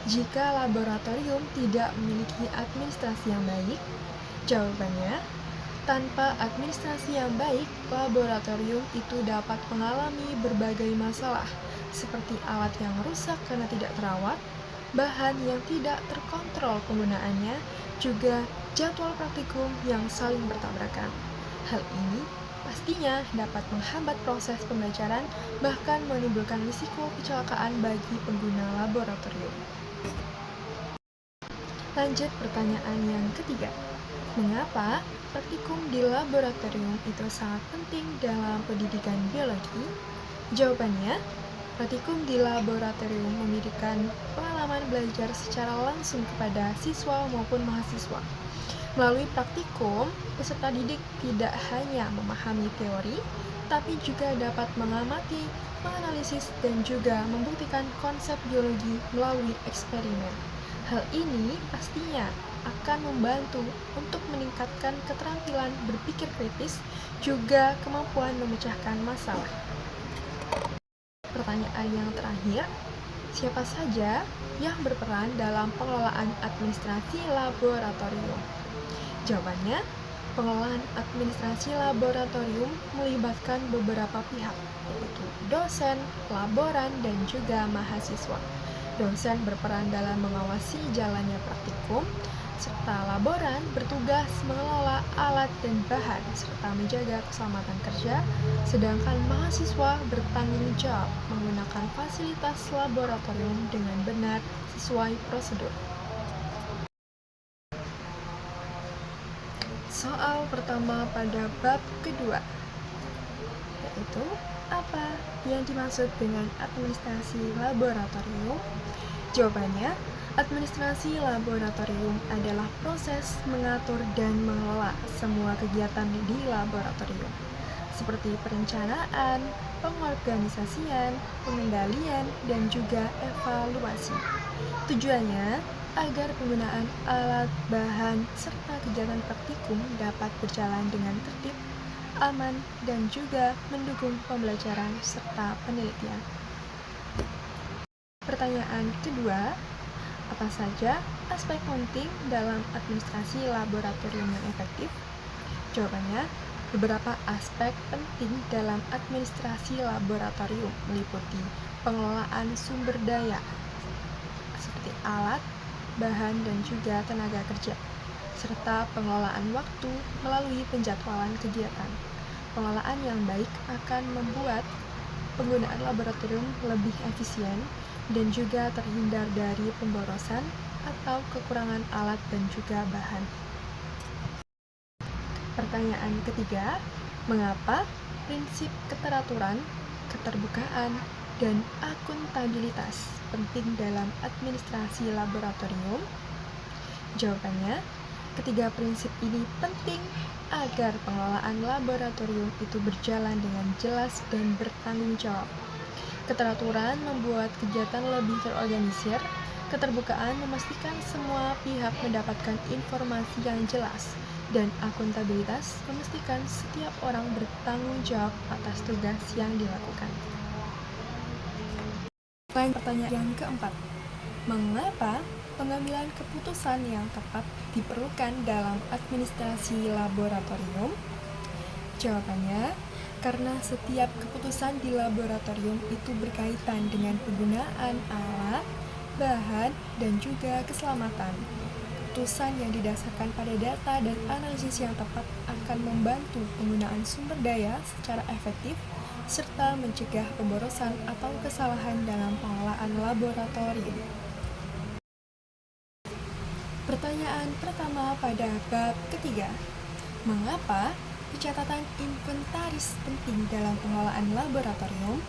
jika laboratorium tidak memiliki administrasi yang baik? Jawabannya, tanpa administrasi yang baik, laboratorium itu dapat mengalami berbagai masalah, seperti alat yang rusak karena tidak terawat, bahan yang tidak terkontrol penggunaannya, juga jadwal praktikum yang saling bertabrakan. Hal ini pastinya dapat menghambat proses pembelajaran, bahkan menimbulkan risiko kecelakaan bagi pengguna laboratorium. Lanjut pertanyaan yang ketiga. Mengapa praktikum di laboratorium itu sangat penting dalam pendidikan biologi? Jawabannya, praktikum di laboratorium memberikan pengalaman belajar secara langsung kepada siswa maupun mahasiswa. Melalui praktikum, peserta didik tidak hanya memahami teori, tapi juga dapat mengamati, menganalisis, dan juga membuktikan konsep biologi melalui eksperimen. Hal ini pastinya akan membantu untuk meningkatkan keterampilan berpikir kritis, juga kemampuan memecahkan masalah. Pertanyaan yang terakhir, siapa saja yang berperan dalam pengelolaan administrasi laboratorium? Jawabannya, pengelolaan administrasi laboratorium melibatkan beberapa pihak, yaitu dosen, laboran, dan juga mahasiswa. Dosen berperan dalam mengawasi jalannya praktikum, serta laboran bertugas mengelola alat dan bahan serta menjaga keselamatan kerja, sedangkan mahasiswa bertanggung jawab menggunakan fasilitas laboratorium dengan benar sesuai prosedur. Soal pertama pada bab kedua, yaitu apa yang dimaksud dengan administrasi laboratorium? Jawabannya, administrasi laboratorium adalah proses mengatur dan mengelola semua kegiatan di laboratorium, seperti perencanaan, pengorganisasian, pengendalian, dan juga evaluasi. Tujuannya agar penggunaan alat, bahan, serta kegiatan praktikum dapat berjalan dengan tertib, aman, dan juga mendukung pembelajaran serta penelitian. Pertanyaan kedua, apa saja aspek penting dalam administrasi laboratorium yang efektif? Jawabannya, beberapa aspek penting dalam administrasi laboratorium meliputi pengelolaan sumber daya, seperti alat, bahan, dan juga tenaga kerja, serta pengelolaan waktu melalui penjadwalan kegiatan. Pengelolaan yang baik akan membuat penggunaan laboratorium lebih efisien dan juga terhindar dari pemborosan atau kekurangan alat dan juga bahan. Pertanyaan ketiga, mengapa prinsip keteraturan, keterbukaan, dan akuntabilitas penting dalam administrasi laboratorium? Jawabannya, ketiga prinsip ini penting agar pengelolaan laboratorium itu berjalan dengan jelas dan bertanggung jawab. Keteraturan membuat kegiatan lebih terorganisir, keterbukaan memastikan semua pihak mendapatkan informasi yang jelas, dan akuntabilitas memastikan setiap orang bertanggung jawab atas tugas yang dilakukan. Pertanyaan yang keempat, mengapa pengambilan keputusan yang tepat diperlukan dalam administrasi laboratorium? Jawabannya, karena setiap keputusan di laboratorium itu berkaitan dengan penggunaan alat, bahan, dan juga keselamatan. Keputusan yang didasarkan pada data dan analisis yang tepat akan membantu penggunaan sumber daya secara efektif, serta mencegah pemborosan atau kesalahan dalam pengelolaan laboratorium. Pertanyaan pertama pada bab ketiga, mengapa pencatatan inventaris penting dalam pengelolaan laboratorium?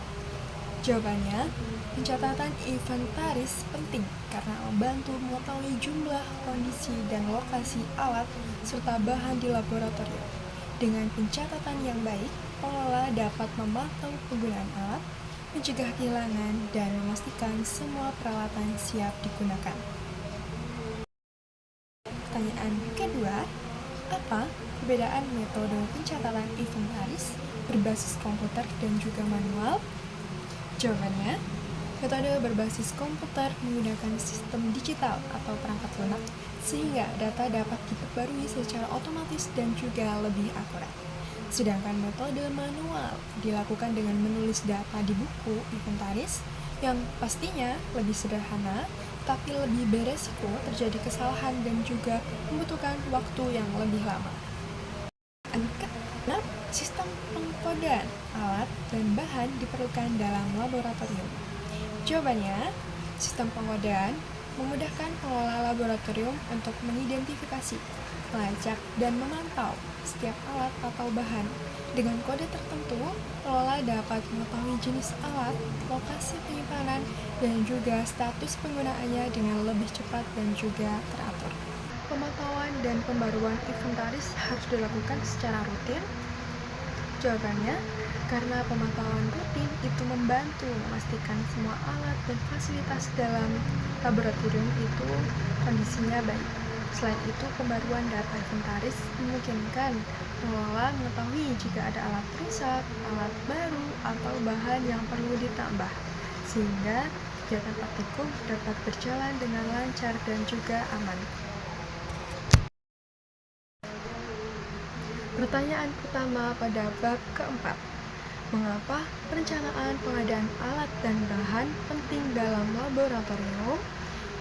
Jawabannya, pencatatan inventaris penting karena membantu mengetahui jumlah, kondisi, dan lokasi alat serta bahan di laboratorium. Dengan pencatatan yang baik, pengelola dapat memantau penggunaan alat, mencegah kehilangan, dan memastikan semua peralatan siap digunakan. Pertanyaan kedua, apa perbedaan metode pencatatan inventaris berbasis komputer dan juga manual? Jawabannya, Metode berbasis komputer menggunakan sistem digital atau perangkat lunak sehingga data dapat diperbarui secara otomatis dan juga lebih akurat. Sedangkan metode manual dilakukan dengan menulis data di buku inventaris yang pastinya lebih sederhana tapi lebih beresiko terjadi kesalahan dan juga membutuhkan waktu yang lebih lama. Karena sistem pengkodean alat dan bahan diperlukan dalam laboratorium. Jawabannya, sistem pengkodean memudahkan pengelola laboratorium untuk mengidentifikasi, melacak, dan memantau setiap alat atau bahan. Dengan kode tertentu, pengelola dapat mengetahui jenis alat, lokasi penyimpanan, dan juga status penggunaannya dengan lebih cepat dan juga teratur. Pemantauan dan pembaruan inventaris harus dilakukan secara rutin. Jawabannya, karena pemantauan rutin itu membantu memastikan semua alat dan fasilitas dalam laboratorium itu kondisinya baik. Selain itu, pembaruan data inventaris memungkinkan pengelola mengetahui jika ada alat rusak, alat baru, atau bahan yang perlu ditambah, sehingga kegiatan praktikum dapat berjalan dengan lancar dan juga aman. Pertanyaan pertama pada bab keempat. Mengapa perencanaan pengadaan alat dan bahan penting dalam laboratorium?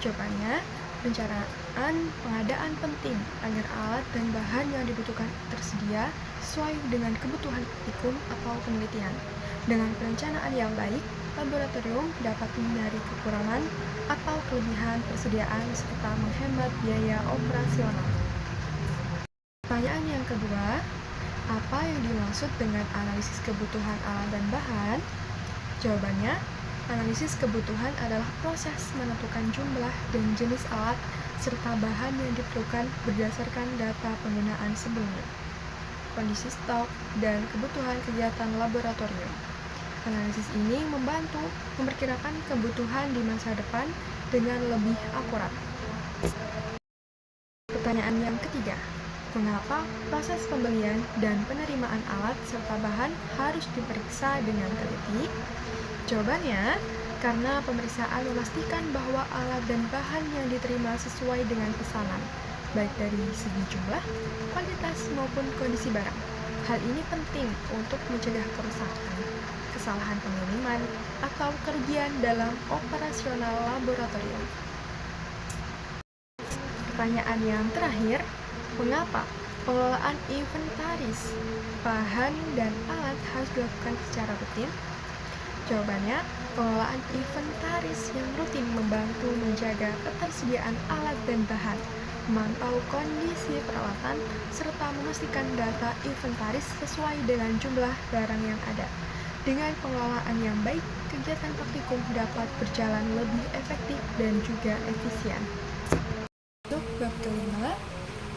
Jawabannya, perencanaan pengadaan penting agar alat dan bahan yang dibutuhkan tersedia sesuai dengan kebutuhan praktikum atau penelitian. Dengan perencanaan yang baik, laboratorium dapat menghindari kekurangan atau kelebihan persediaan serta menghemat biaya operasional. Pertanyaan yang kedua, apa yang dimaksud dengan analisis kebutuhan alat dan bahan? Jawabannya, analisis kebutuhan adalah proses menentukan jumlah dan jenis alat serta bahan yang diperlukan berdasarkan data penggunaan sebelumnya, kondisi stok, dan kebutuhan kegiatan laboratorium. Analisis ini membantu memperkirakan kebutuhan di masa depan dengan lebih akurat. Pertanyaan yang ketiga, mengapa proses pembelian dan penerimaan alat serta bahan harus diperiksa dengan teliti? Jawabannya, karena pemeriksaan memastikan bahwa alat dan bahan yang diterima sesuai dengan pesanan, baik dari segi jumlah, kualitas, maupun kondisi barang. Hal ini penting untuk mencegah kerusakan, kesalahan pengiriman, atau kerugian dalam operasional laboratorium. Pertanyaan yang terakhir, mengapa pengelolaan inventaris bahan dan alat harus dilakukan secara rutin? Jawabannya, pengelolaan inventaris yang rutin membantu menjaga ketersediaan alat dan bahan, memantau kondisi peralatan, serta memastikan data inventaris sesuai dengan jumlah barang yang ada. Dengan pengelolaan yang baik, kegiatan praktikum dapat berjalan lebih efektif dan juga efisien. Untuk bab kelima,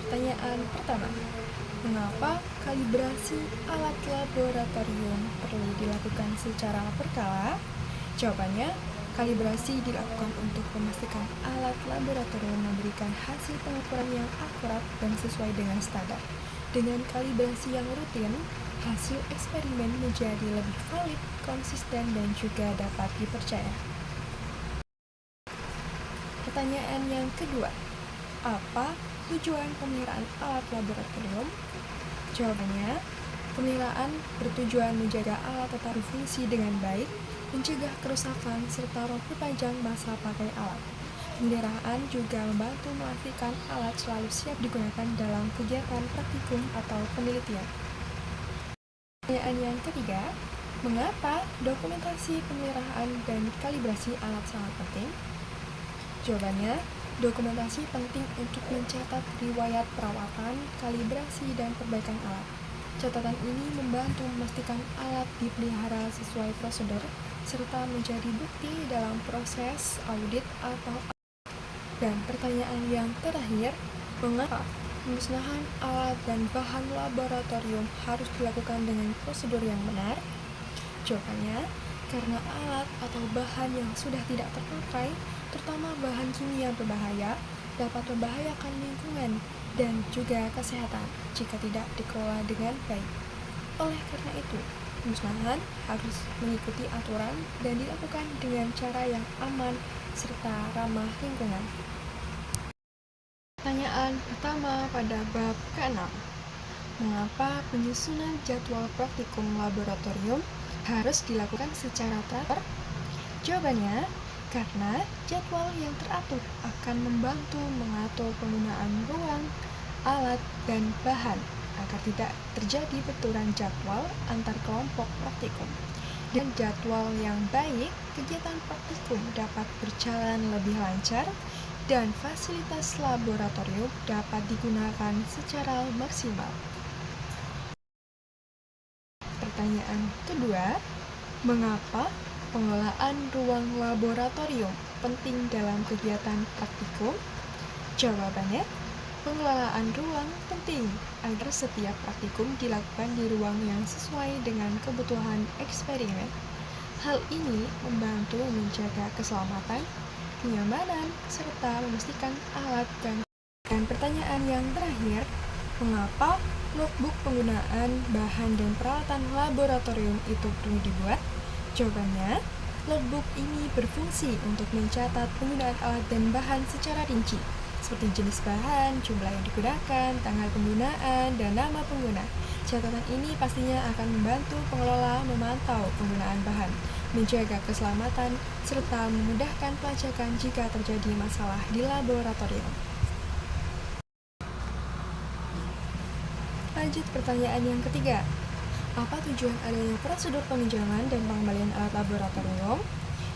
pertanyaan pertama, mengapa kalibrasi alat laboratorium perlu dilakukan secara berkala? Jawabannya, kalibrasi dilakukan untuk memastikan alat laboratorium memberikan hasil pengukuran yang akurat dan sesuai dengan standar. Dengan kalibrasi yang rutin, hasil eksperimen menjadi lebih valid, konsisten, dan juga dapat dipercaya. Pertanyaan yang kedua, apa tujuan pemeliharaan alat laboratorium? Jawabannya, pemeliharaan bertujuan menjaga alat tetap berfungsi dengan baik, mencegah kerusakan, serta memperpanjang masa pakai alat. Pemeliharaan juga membantu memastikan alat selalu siap digunakan dalam kegiatan praktikum atau penelitian. Pertanyaan yang ketiga, mengapa dokumentasi pemeliharaan dan kalibrasi alat sangat penting? Jawabannya, dokumentasi penting untuk mencatat riwayat perawatan, kalibrasi, dan perbaikan alat. Catatan ini membantu memastikan alat dipelihara sesuai prosedur, serta menjadi bukti dalam proses audit atau. Dan pertanyaan yang terakhir, mengapa pemusnahan alat dan bahan laboratorium harus dilakukan dengan prosedur yang benar? Jawabannya, karena alat atau bahan yang sudah tidak terpakai, terutama bahan kimia berbahaya, dapat membahayakan lingkungan dan juga kesehatan jika tidak dikelola dengan baik. Oleh karena itu, pemusnahan harus mengikuti aturan dan dilakukan dengan cara yang aman serta ramah lingkungan. Pertanyaan pertama pada bab ke-6. Mengapa penyusunan jadwal praktikum laboratorium harus dilakukan secara teratur? Jawabannya, karena jadwal yang teratur akan membantu mengatur penggunaan ruang, alat, dan bahan agar tidak terjadi benturan jadwal antar kelompok praktikum. Dengan jadwal yang baik, kegiatan praktikum dapat berjalan lebih lancar dan fasilitas laboratorium dapat digunakan secara maksimal. Pertanyaan kedua, mengapa pengelolaan ruang laboratorium penting dalam kegiatan praktikum? Jawabannya, pengelolaan ruang penting agar setiap praktikum dilakukan di ruang yang sesuai dengan kebutuhan eksperimen. Hal ini membantu menjaga keselamatan, kenyamanan, serta memastikan alat dan pertanyaan yang terakhir, mengapa logbook penggunaan bahan dan peralatan laboratorium itu perlu dibuat? Jawabannya, logbook ini berfungsi untuk mencatat penggunaan alat dan bahan secara rinci, seperti jenis bahan, jumlah yang digunakan, tanggal penggunaan, dan nama pengguna. Catatan ini pastinya akan membantu pengelola memantau penggunaan bahan, menjaga keselamatan, serta memudahkan pelacakan jika terjadi masalah di laboratorium. Lanjut pertanyaan yang ketiga. Apa tujuan adanya prosedur peminjaman dan pengembalian alat laboratorium?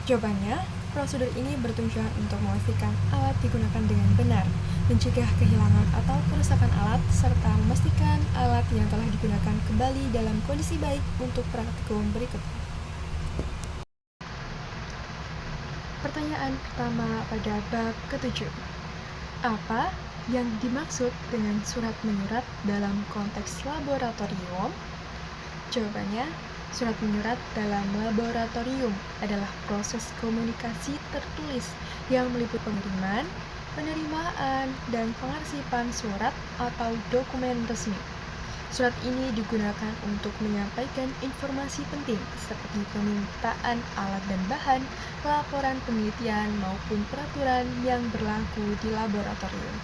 Jawabannya, prosedur ini bertujuan untuk memastikan alat digunakan dengan benar, mencegah kehilangan atau kerusakan alat, serta memastikan alat yang telah digunakan kembali dalam kondisi baik untuk praktikum berikutnya. Pertanyaan pertama pada bab ke-7. Apa yang dimaksud dengan surat menyurat dalam konteks laboratorium? Jawabannya, surat menyurat dalam laboratorium adalah proses komunikasi tertulis yang meliputi pengiriman, penerimaan, dan pengarsipan surat atau dokumen resmi. Surat ini digunakan untuk menyampaikan informasi penting seperti permintaan alat dan bahan, laporan penelitian, maupun peraturan yang berlaku di laboratorium.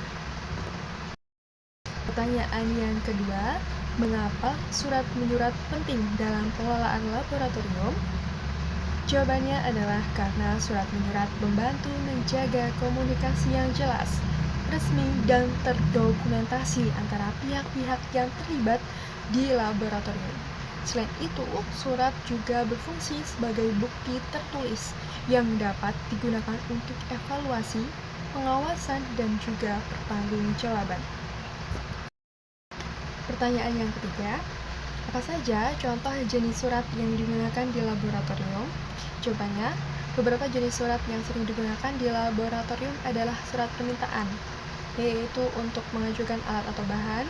Pertanyaan yang kedua, mengapa surat menyurat penting dalam pengelolaan laboratorium? Jawabannya adalah karena surat menyurat membantu menjaga komunikasi yang jelas, resmi, dan terdokumentasi antara pihak-pihak yang terlibat di laboratorium. Selain itu, surat juga berfungsi sebagai bukti tertulis yang dapat digunakan untuk evaluasi, pengawasan, dan juga pertanggungjawaban. Pertanyaan yang ketiga, apa saja contoh jenis surat yang digunakan di laboratorium? Jawabannya, beberapa jenis surat yang sering digunakan di laboratorium adalah surat permintaan, yaitu untuk mengajukan alat atau bahan,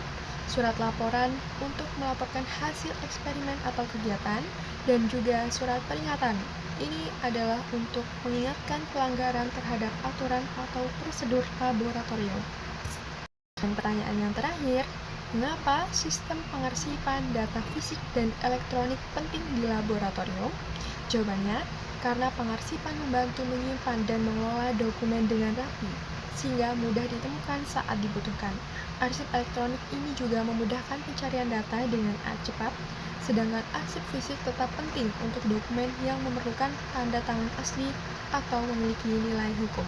surat laporan untuk melaporkan hasil eksperimen atau kegiatan, dan juga surat peringatan. Ini adalah untuk mengingatkan pelanggaran terhadap aturan atau prosedur laboratorium. Dan pertanyaan yang terakhir, mengapa sistem pengarsipan data fisik dan elektronik penting di laboratorium? Jawabannya, karena pengarsipan membantu menyimpan dan mengelola dokumen dengan rapi, sehingga mudah ditemukan saat dibutuhkan. Arsip elektronik ini juga memudahkan pencarian data dengan cepat, sedangkan arsip fisik tetap penting untuk dokumen yang memerlukan tanda tangan asli atau memiliki nilai hukum.